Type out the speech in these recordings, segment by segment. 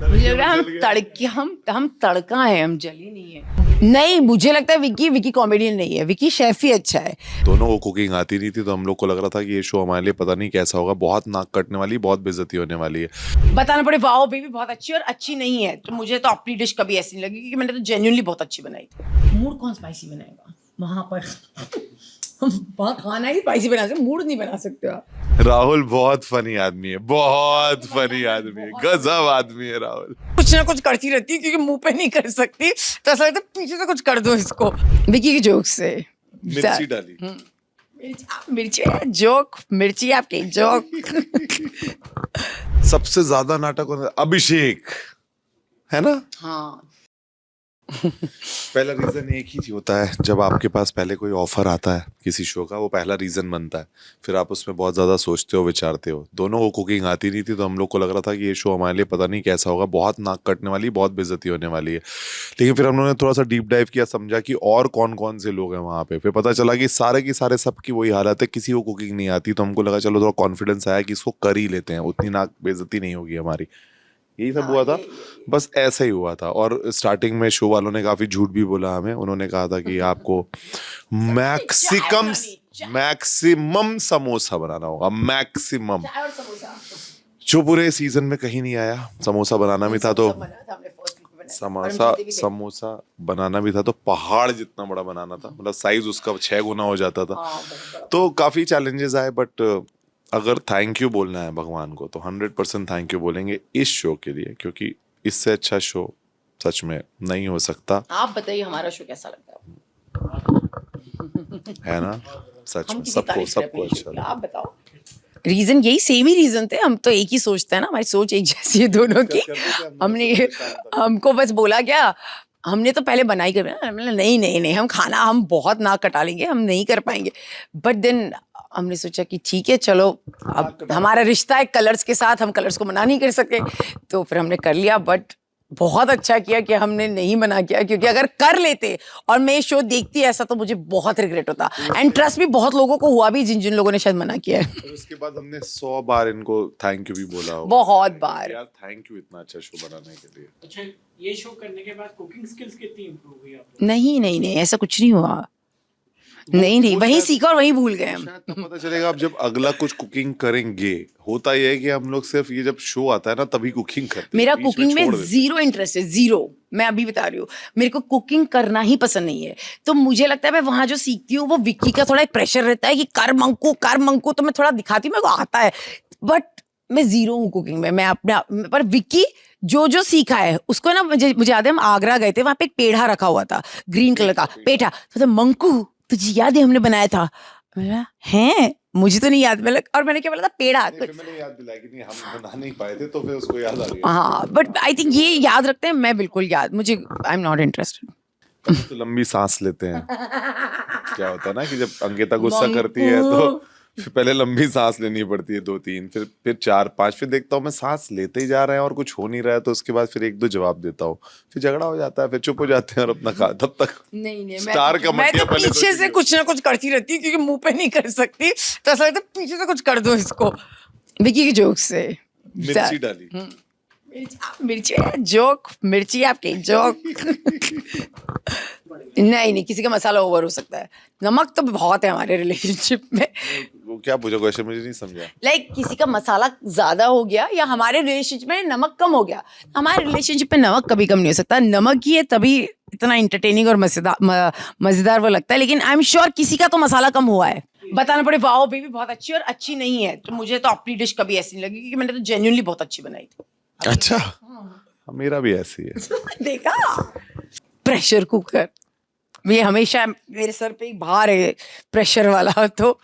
मुझे लग रहा है हम तड़का है, हम जली नहीं है। नहीं, मुझे लगता है विकी कॉमेडियन नहीं है, विकी शेफ ही अच्छा है। दोनों को कुकिंग आती नहीं थी तो हम लोग को लग रहा था कि ये शो हमारे लिए पता नहीं कैसा होगा, बहुत नाक कटने वाली, बहुत बेइज्जती होने वाली है। बताना पड़े वाओ बेबी बहुत अच्छी और अच्छी नहीं है, तो मुझे तो अपनी डिश कभी ऐसी नहीं लगी क्योंकि मैंने तो जेन्युइनली बहुत अच्छी बनाई थी। मूड कौन स्पाइसी बनाएगा वहां पर? वहाँ खाना ही स्पाइसी बना सकते, मूड नहीं बना सकते आप। राहुल बहुत फनी आदमी है, बहुत फनी आदमी है, गजब आदमी है राहुल। कुछ ना कुछ करती रहती है क्योंकि मुंह पे नहीं कर सकती, तो ऐसा लगता है पीछे से कुछ कर दो इसको। विकी के जोक से मिर्ची डाली, मिर्ची जोक, मिर्ची आपके जोक। सबसे ज्यादा नाटक होता है अभिषेक, है ना? हाँ, पहला रीजन एक ही होता है, जब आपके पास पहले कोई ऑफर आता है किसी शो का, वो पहला रीजन बनता है, फिर आप उसमें बहुत ज्यादा सोचते हो, विचारते हो। दोनों को कुकिंग आती नहीं थी तो हम लोग को लग रहा था कि ये शो हमारे लिए पता नहीं कैसा होगा, बहुत नाक कटने वाली, बहुत बेइज्जती होने वाली है। लेकिन फिर हम लोगों ने थोड़ा सा डीप डाइव किया, समझा कि और कौन कौन से लोग हैं वहाँ पे। फिर पता चला कि सारे के सारे सबकी वही हालत है, किसी को कुकिंग नहीं आती। तो हमको लगा चलो थोड़ा कॉन्फिडेंस आया कि इसको कर ही लेते हैं, उतनी नाक बेइज्जती नहीं होगी हमारी। यही सब हुआ था, बस ऐसा ही हुआ था। और स्टार्टिंग में शो वालों ने काफी झूठ भी बोला हमें। उन्होंने कहा था कि आपको मैक्सिमम समोसा बनाना होगा, मैक्सिमम, जो पूरे सीजन में कहीं नहीं आया। समोसा बनाना भी था तो समोसा बनाना भी था तो पहाड़ जितना बड़ा बनाना था, मतलब साइज उसका 6 गुना हो जाता था। तो काफी चैलेंजेस आए, बट अगर थैंक यू बोलना है भगवान को तो 100% थैंक यू बोलेंगे इस शो के लिए, क्योंकि इससे अच्छा शो सच में नहीं हो सकता। आप बताइए हमारा शो कैसा लगता है ना? सच में सबको अच्छा लगा। आप बताओ। रीजन यही, सेम ही रीजन थे। हम तो एक ही सोचते हैं ना, हमारी सोच एक जैसी है दोनों की। हमने हमको बस बोला क्या, हमने तो पहले बनाई कर नहीं हम खाना हम बहुत नाक कटा लेंगे, हम नहीं कर पाएंगे। बट देन हमने सोचा कि ठीक है चलो, अब हमारा रिश्ता है कलर्स के साथ, हम कलर्स को मना नहीं कर सके, तो फिर हमने कर लिया। बट बहुत अच्छा किया कि हमने नहीं मना किया, क्योंकि अगर कर लेते और मैं ये शो देखती ऐसा तो मुझे बहुत रिग्रेट होता। एंड ट्रस्ट भी बहुत लोगों को हुआ भी, जिन जिन लोगों ने शायद मना किया है। और उसके बाद हमने 100 बार इनको थैंक यू भी बोला होगा, बहुत बार। यार थैंक यू इतना अच्छा शो बनाने के लिए। अच्छा, ये शो करने के बाद कुकिंग स्किल्स कितनी इंप्रूव हुई आप? नहीं ऐसा कुछ नहीं हुआ। नहीं वही सीखा और वही भूल गए हम। तो पता चलेगा अब जब अगला कुछ कुकिंग करेंगे। होता ये है कि हम लोग सिर्फ ये जब शो आता है ना तभी कुकिंग करते हैं। मेरा कुकिंग में जीरो इंटरेस्ट है, जीरो। मैं अभी बता रही हूँ, मेरे को कुकिंग करना ही पसंद नहीं है। तो मुझे लगता है मैं वहां जो सीखती हूँ वो विक्की का थोड़ा एक प्रेशर रहता है कि कर मंकू, तो मैं थोड़ा दिखाती हूँ, मेरे को आता है। बट मैं जीरो हूँ कुकिंग में। मैं अपने पर विक्की जो सीखा है उसको ना, मुझे याद है हम आगरा गए थे, वहां पे एक पेढ़ा रखा हुआ था, ग्रीन कलर का पेठा। तो मंकू तुझे याद है हमने बनाया था? हैं, मुझे तो नहीं याद। और मैंने क्या बोला था? पेड़ा। मैंने याद दिलाया कि नहीं हम बना नहीं पाए थे, तो फिर उसको याद आ गया। हाँ, बट आई थिंक ये याद रखते हैं, मैं बिल्कुल याद, मुझे आई एम नॉट इंटरेस्टेड। तो लंबी सांस लेते हैं। क्या होता है ना कि जब अंकिता गुस्सा करती है तो फिर पहले लंबी सांस लेनी पड़ती है 2-3, फिर 4-5, फिर देखता हूँ मैं सांस लेते ही जा रहे हैं और कुछ हो नहीं रहा है, तो उसके बाद फिर 1-2 जवाब देता हूँ, फिर झगड़ा हो जाता है, फिर चुप हो जाते हैं और अपना तब तक नहीं स्टार का मैं तो पीछे से कुछ ना कुछ करती रहती हूँ, क्योंकि मुंह पे नहीं कर सकती, तो ऐसा लगता है पीछे से कुछ कर दो इसको। विकी के जोक से मिर्ची डाली, मिर्ची जोक, मिर्ची आपके जोक। नहीं किसी का मसाला ओवर हो सकता है, नमक तो बहुत है हमारे रिलेशनशिप में। वो क्या पूछा क्वेश्चन, मुझे नहीं समझा। लाइक किसी का मसाला ज्यादा हो गया या हमारे रिलेशनशिप में नमक कम हो गया। हमारे रिलेशनशिप में नमक कभी कम नहीं हो सकता, नमक ही है तभी इतना इंटरटेनिंग और मजेदार वो लगता है। लेकिन आई एम श्योर किसी का तो मसाला कम हुआ है। बताना पड़े वाओ बेबी बहुत अच्छी और अच्छी नहीं है, तो मुझे तो अपनी डिश कभी ऐसी नहीं लगी क्योंकि मैंने तो जेन्युइनली बहुत अच्छी बनाई थी। अच्छा, मेरा भी ऐसी है। देखा, प्रेशर कुकर ये हमेशा मेरे सर पे एक भार है प्रेशर वाला, तो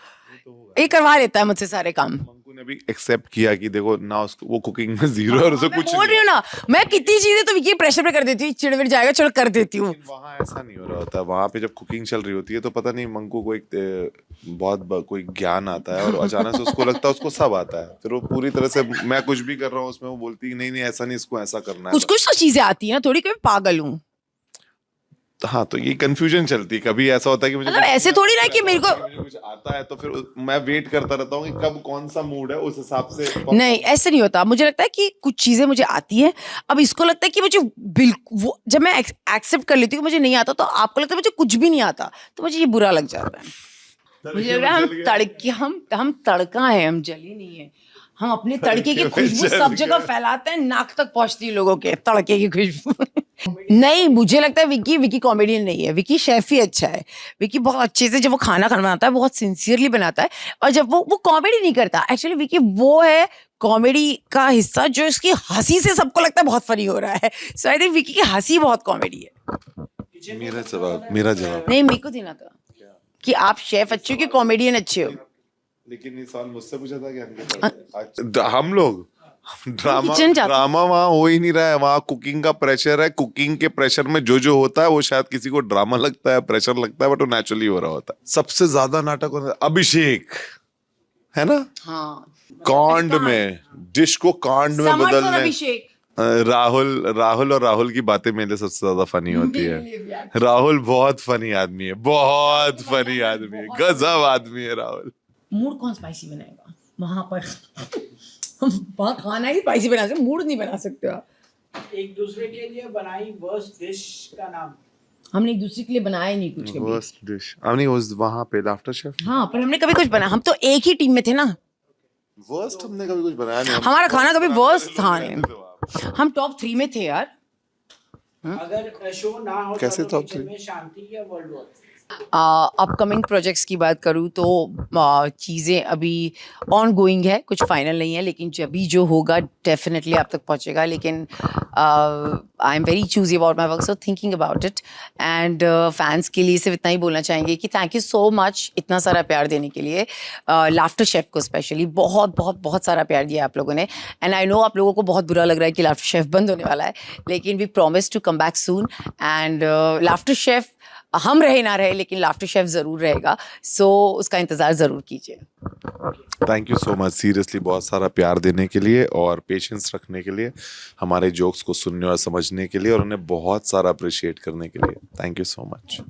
ये करवा लेता है मुझसे सारे काम। मंकू ने भी एक्सेप्ट किया कि देखो ना, उसको वो कुकिंग में जीरो और उसे कुछ बोल रही हूँ ना, मैं कितनी चीजें तो विकी प्रेशर पे कर देती हूँ, चिड़विड़ जाएगा चलो कर देती हूँ। वहाँ ऐसा नहीं हो रहा होता। वहाँ पे जब कुकिंग चल रही होती है तो पता नहीं मंकू को एक बहुत कोई ज्ञान आता है और अचानक से उसको लगता है उसको सब आता है, फिर वो पूरी तरह से मैं कुछ भी कर रहा हूँ उसमें वो बोलती है नहीं ऐसा नहीं, इसको ऐसा करना है। कुछ तो चीजें आती है ना, थोड़ी कोई पागल हूँ। हाँ तो ये कंफ्यूजन चलती है, कभी ऐसा होता है कि मुझे मतलब ऐसे थोड़ी ना कि मेरे को मुझे कुछ आता है तो फिर मैं वेट करता रहता हूँ कि कब कौन सा मूड है उस हिसाब से नहीं ऐसे नहीं होता। मुझे लगता है कि कुछ चीजें मुझे आती है, अब इसको लगता है कि मुझे बिल्कुल वो जब मैं एक्सेप्ट कर लेती हूँ कि मुझे नहीं आता, तो आपको लगता है मुझे कुछ भी नहीं आता, तो मुझे ये बुरा लग जाता है। मुझे लग रहा है हम तड़का है, हम जली नहीं है। हम अपने तड़के की खुशबू सब जगह फैलाते हैं, नाक तक पहुंचती है लोगों के तड़के की खुशबू। नहीं, मुझे लगता है विकी कॉमेडियन नहीं है, विकी शेफ ही अच्छा है। विकी बहुत अच्छे से जब वो खाना बनाता है बहुत सिंसियरली बनाता है, और जब वो कॉमेडी नहीं करता। एक्चुअली विकी वो है कॉमेडी का हिस्सा जो इसकी हंसी से सबको लगता है बहुत फनी हो रहा है। सो आई थिंक विकी की हंसी बहुत कॉमेडी है। मेरा जवाब नहीं, मेरे को देना था कि आप शेफ अच्छे हो कि कॉमेडियन अच्छे हो। लेकिन ये सवाल मुझसे पूछा था कि हम लोग किचन जाते ड्रामा वहाँ हो ही नहीं रहा है, वहाँ कुकिंग का प्रेशर है। कुकिंग के प्रेशर में जो होता है वो शायद किसी को ड्रामा लगता है, प्रेशर लगता है, बट वो नेचुरली हो रहा होता है। सबसे ज्यादा नाटक होता है अभिषेक, है ना? हाँ, कांड में डिश को कांड में समर्थ और बदलने। अभिषेक। राहुल और राहुल की बातें मेरे सबसे ज्यादा फनी होती है। राहुल बहुत फनी आदमी है, बहुत फनी आदमी है, गजब आदमी है राहुल। मूड कौन स्पाइसी बनाएगा वहां पर? वहाँ खाना ही स्पाइसी बना सकते, मूड नहीं बना सकते आप। एक दूसरे के लिए बनाई वर्स्ट डिश का नाम। हमने एक दूसरे के लिए बनाया ही नहीं कुछ कभी। वर्स्ट डिश नहीं उस वहां पे लाफ्टर शेफ। हाँ, पर हमने कभी कुछ बना, हम तो एक ही टीम में थे ना। वर्स्ट हमने कभी कुछ बनाया नहीं। हमारा खाना कभी वर्स्ट था नहीं। हम टॉप 3 में थे यार। अगर शो ना हो कैसे तो top किचन 3? में शांति या वर्ल्ड वॉर? अपकमिंग प्रोजेक्ट्स की बात करूँ तो चीज़ें अभी ऑन गोइंग है, कुछ फाइनल नहीं है, लेकिन जब भी जो होगा डेफिनेटली आप तक पहुँचेगा। लेकिन I am very choosy about my work, so thinking about it. And fans के लिए सिर्फ इतना ही बोलना चाहेंगे कि थैंक यू सो मच इतना सारा प्यार देने के लिए। लाफ्टर शेफ को स्पेशली बहुत बहुत बहुत सारा प्यार दिया आप लोगों ने। एंड आई नो आप लोगों को बहुत बुरा लग रहा है कि लाफ्टर शेफ बंद होने वाला है, लेकिन we promise to come back soon. And laughter chef हम रहे ना रहे, लेकिन लाफ्टर शेफ जरूर रहेगा, सो उसका इंतजार जरूर कीजिए। Thank you so much seriously, बहुत सारा प्यार देने के लिए और पेशेंस रखने के लिए, हमारे जोक्स को सुनने और समझने के लिए, और उन्हें बहुत सारा अप्रिशिएट करने के लिए। Thank you so much.